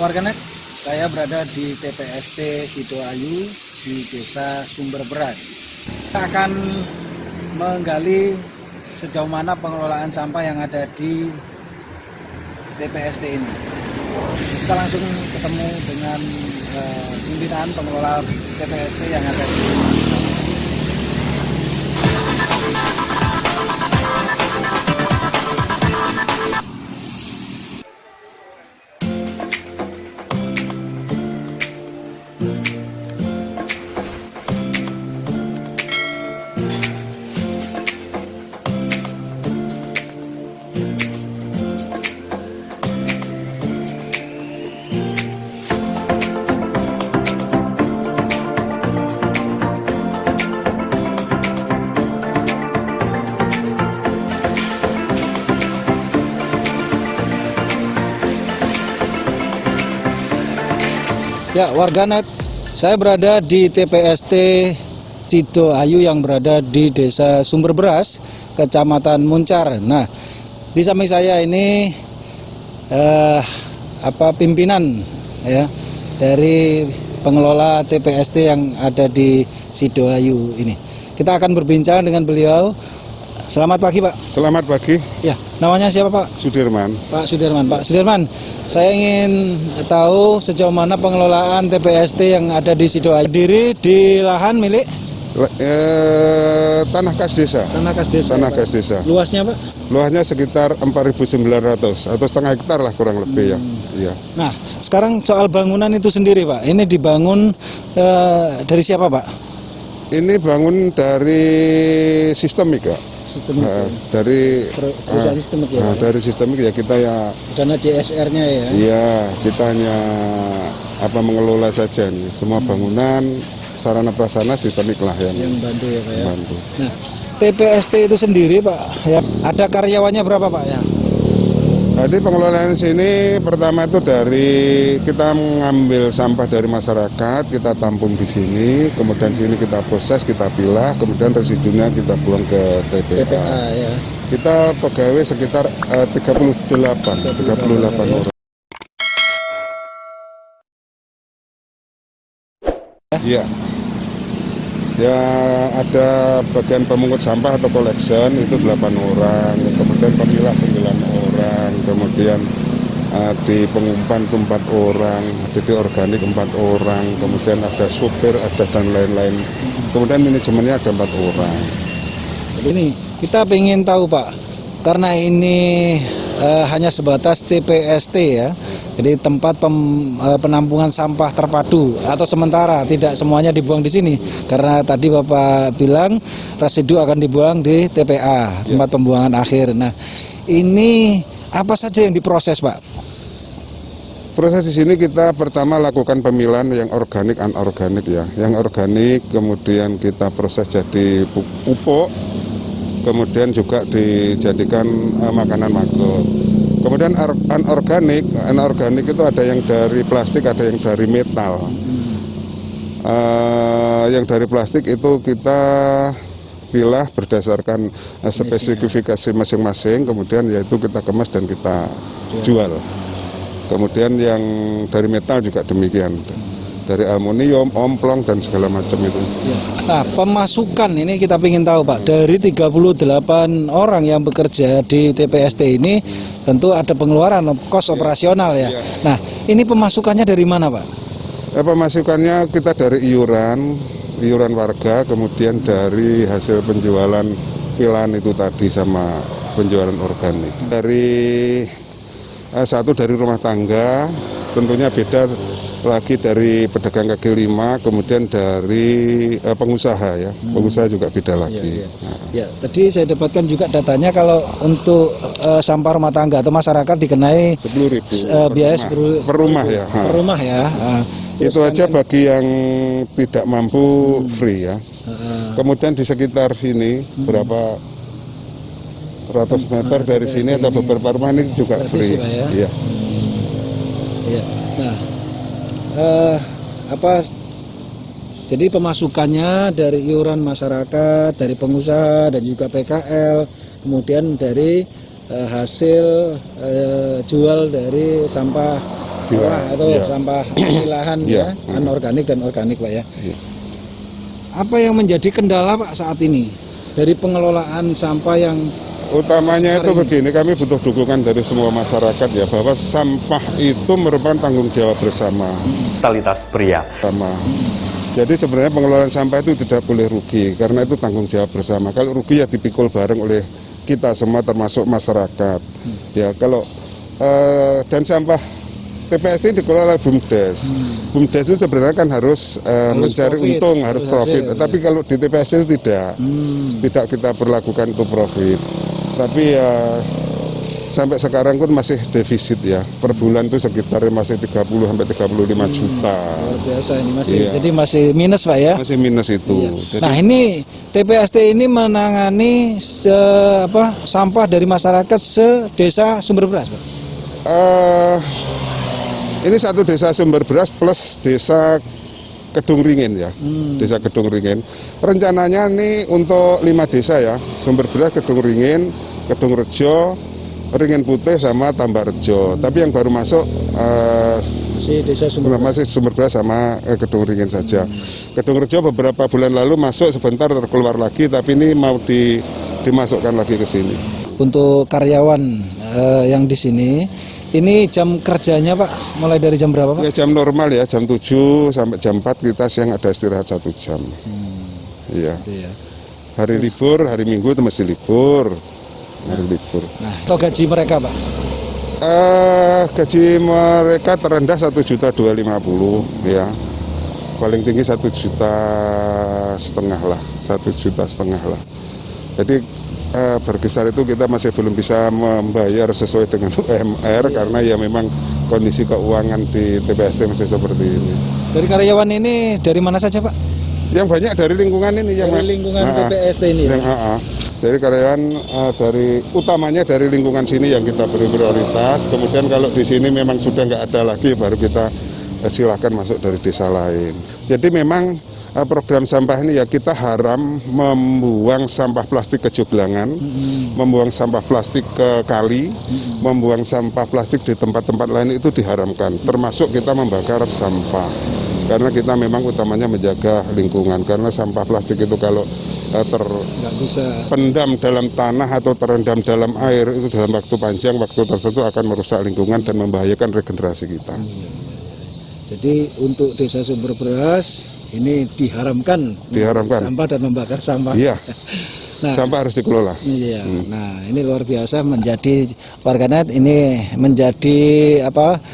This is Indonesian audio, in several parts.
warganet, saya berada di TPST Sidoayu di Desa Sumber Beras. Kita akan menggali sejauh mana pengelolaan sampah yang ada di TPST ini. Kita langsung ketemu dengan pimpinan pengelola TPST yang ada di sini. Ya, warganet, saya berada di TPST Sidoayu yang berada di Desa Sumber Beras, Kecamatan Muncar. Nah, di samping saya ini pimpinan ya dari pengelola TPST yang ada di Sidoayu ini. Kita akan berbincang dengan beliau. Selamat pagi, Pak. Selamat pagi. Ya, namanya siapa, Pak? Sudirman. Pak Sudirman. Pak Sudirman, saya ingin tahu sejauh mana pengelolaan TPST yang ada di Sidoayu. Berdiri di lahan milik Tanah Kas Desa. Tanah Kas Desa. Tanah Kas Desa. Luasnya, Pak? Luasnya sekitar 4.900 atau setengah hektar lah kurang lebih ya. Iya. Nah, sekarang soal bangunan itu sendiri, Pak. Ini dibangun dari siapa, Pak? Ini bangun dari sistemik ya. Dari perusahaan sistemik ya. Dari sistemik ya, kita ya. Dana CSR-nya ya. Iya, kita hanya mengelola saja nih. Semua bangunan sarana prasarana sistemik lah yang bantu ya, Pak ya. Bantu. Nah, TPST itu sendiri, Pak, ya, ada karyawannya berapa, Pak ya? Jadi pengelolaan sini pertama itu dari kita mengambil sampah dari masyarakat, kita tampung di sini, kemudian sini kita proses, kita pilah, kemudian residunya kita buang ke TPA. Ya. Kita pegawai sekitar 38 orang. Iya. Ya, ada bagian pemungut sampah atau collection itu 8 orang, kemudian pemilah 9 orang, kemudian di pengumpan itu 4 orang, di organik 4 orang, kemudian ada supir, ada dan lain-lain. Kemudian manajemennya ada 4 orang. Ini kita ingin tahu, Pak, karena ini hanya sebatas TPST ya, jadi tempat penampungan sampah terpadu atau sementara, tidak semuanya dibuang di sini. Karena tadi Bapak bilang residu akan dibuang di TPA, tempat pembuangan akhir. Nah, ini apa saja yang diproses, Pak? Proses di sini kita pertama lakukan pemilahan yang organik, anorganik ya. Yang organik kemudian kita proses jadi pupuk, kemudian juga dijadikan makanan maggot. Kemudian anorganik itu ada yang dari plastik, ada yang dari metal. Yang dari plastik itu kita pilah berdasarkan spesifikasi masing-masing, kemudian yaitu kita kemas dan kita jual. Kemudian yang dari metal juga demikian. Dari aluminium, omplong, dan segala macam itu. Nah, pemasukan ini kita ingin tahu, Pak, dari 38 orang yang bekerja di TPST ini tentu ada pengeluaran, kos operasional ya. Nah, ini pemasukannya dari mana, Pak? Pemasukannya kita dari iuran warga, kemudian dari hasil penjualan pilahan itu tadi sama penjualan organik. Satu dari rumah tangga, tentunya beda lagi dari pedagang kaki lima, kemudian dari pengusaha ya, pengusaha juga beda lagi. Ya, tadi saya dapatkan juga datanya kalau untuk sampah rumah tangga atau masyarakat dikenai 10.000 biaya per rumah ya. Per rumah ya. Itu aja bagi yang tidak mampu free ya. Kemudian di sekitar sini berapa ratus meter dari sini ada beberapa rumah ini juga free. Ya. Ya. Nah, jadi pemasukannya dari iuran masyarakat, dari pengusaha dan juga PKL, kemudian dari hasil jual dari sampah atau iya. sampah pemilahan Iya. ya, anorganik dan organik Pak ya. Iya. Apa yang menjadi kendala Pak saat ini dari pengelolaan sampah yang Utamanya itu Sekarang ini. begini, kami butuh dukungan dari semua masyarakat ya, bahwa sampah itu merupakan tanggung jawab bersama. Totalitas pria. Jadi sebenarnya pengelolaan sampah itu tidak boleh rugi, karena itu tanggung jawab bersama. Kalau rugi ya dipikul bareng oleh kita semua termasuk masyarakat. Ya kalau dan sampah TPS ini dikelola oleh BUMDes. BUMDes itu sebenarnya kan harus mencari profit, untung, harus profit. hasil, Tapi kalau di TPS itu tidak kita perlakukan itu profit. Tapi ya sampai sekarang pun masih defisit ya. Per bulan itu sekitar masih 30 sampai 35 juta. luar biasa ini masih, Iya. jadi masih minus Pak ya. Masih minus itu. Iya. Jadi, Nah ini TPST ini menangani sampah dari masyarakat se-desa Sumber Beras Pak. ini satu desa Sumber Beras plus desa Kedung Ringin ya. Desa Kedung Ringin. Rencananya ini untuk 5 desa ya. Sumber Beras, Kedung Ringin, Kedung Rejo, Ringin Putih sama Tambak Rejo. Tapi yang baru masuk Masih desa Sumber Beras. masih Sumber Beras sama Kedung Ringin saja. Kedung Rejo beberapa bulan lalu masuk, sebentar terkeluar lagi, tapi ini mau dimasukkan lagi ke sini. Untuk karyawan yang di sini, ini jam kerjanya Pak mulai dari jam berapa Pak? Ya jam normal ya, jam 7 sampai jam 4 kita siang ada istirahat 1 jam. Iya. Gitu ya. Hari libur, hari Minggu itu mesti libur. Hari libur. Nah, atau gaji mereka Pak? Gaji mereka terendah 1.250.000 ya. Paling tinggi 1,5 juta lah, 1,5 juta lah. Jadi berkisar itu kita masih belum bisa membayar sesuai dengan UMR karena ya memang kondisi keuangan di TPST masih seperti ini. Dari karyawan ini dari mana saja Pak? Yang banyak dari lingkungan ini, Dari lingkungan TPST ini ya? Dari karyawan utamanya dari lingkungan sini yang kita beri prioritas. Kemudian kalau di sini memang sudah nggak ada lagi, baru kita silakan masuk dari desa lain. Jadi memang program sampah ini ya kita haram membuang sampah plastik ke joglangan, membuang sampah plastik ke kali, membuang sampah plastik di tempat-tempat lain itu diharamkan. Termasuk kita membakar sampah. Karena kita memang utamanya menjaga lingkungan. Karena sampah plastik itu kalau Nggak bisa. terpendam dalam tanah atau terendam dalam air itu dalam waktu panjang, waktu tertentu akan merusak lingkungan dan membahayakan regenerasi kita. Jadi untuk desa Sumber Beras ini diharamkan sampah dan membakar sampah. Iya. Nah, sampah harus dikelola. Iya. Nah, ini luar biasa menjadi warganet, ini menjadi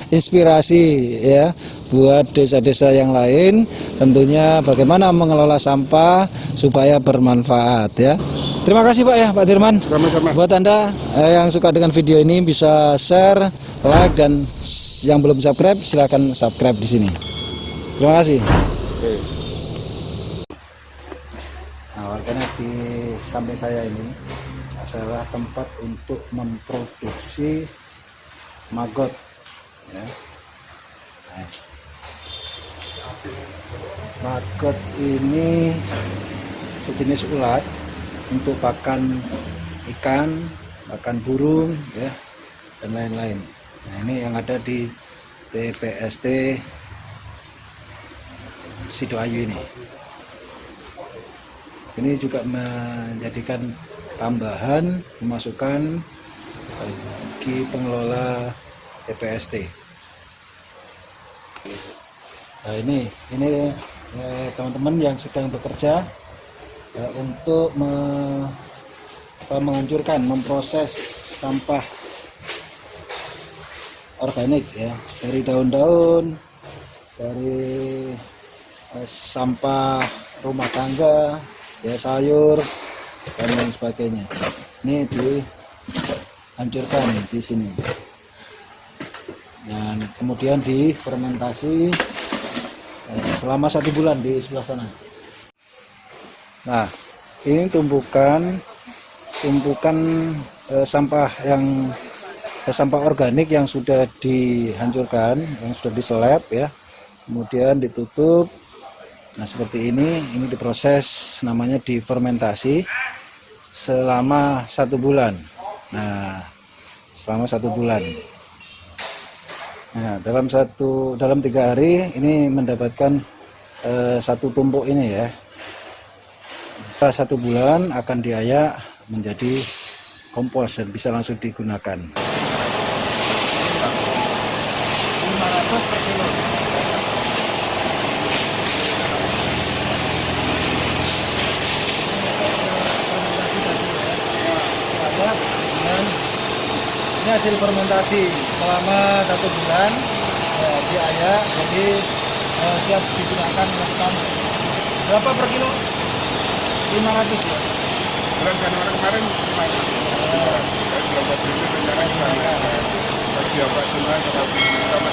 inspirasi ya buat desa-desa yang lain, tentunya bagaimana mengelola sampah supaya bermanfaat ya. Terima kasih Pak ya, Pak Dirman. Sama-sama. Buat Anda yang suka dengan video ini bisa share, like, dan yang belum subscribe silakan subscribe di sini. Terima kasih. Oke. Nah, warganet di samping saya ini adalah tempat untuk memproduksi maggot ya. Nah, maggot ini sejenis ulat untuk pakan ikan, pakan burung ya, dan lain-lain. Nah, ini yang ada di TPST Sidoayu ini. Ini juga menjadikan tambahan pemasukan bagi pengelola TPST. Nah, ini teman-teman yang sedang bekerja untuk menghancurkan, memproses sampah organik ya, dari daun-daun, dari sampah rumah tangga, ya sayur dan lain sebagainya. Ini dihancurkan di sini. Dan kemudian difermentasi selama 1 bulan di sebelah sana. Nah, ini tumpukan sampah sampah organik yang sudah dihancurkan, yang sudah diseleb ya, kemudian ditutup. Nah, seperti ini diproses, namanya difermentasi selama 1 bulan. Nah, selama 1 bulan. Nah, dalam 3 hari ini mendapatkan satu tumpuk ini ya. Setelah 1 bulan akan diayak menjadi kompos dan bisa langsung digunakan. 500 per kilo. Ini hasil fermentasi selama 1 bulan diayak, jadi siap digunakan. Berapa per kilo? 500 ya. Bulan Januari kemarin bulan Februari rencana sama Cina sama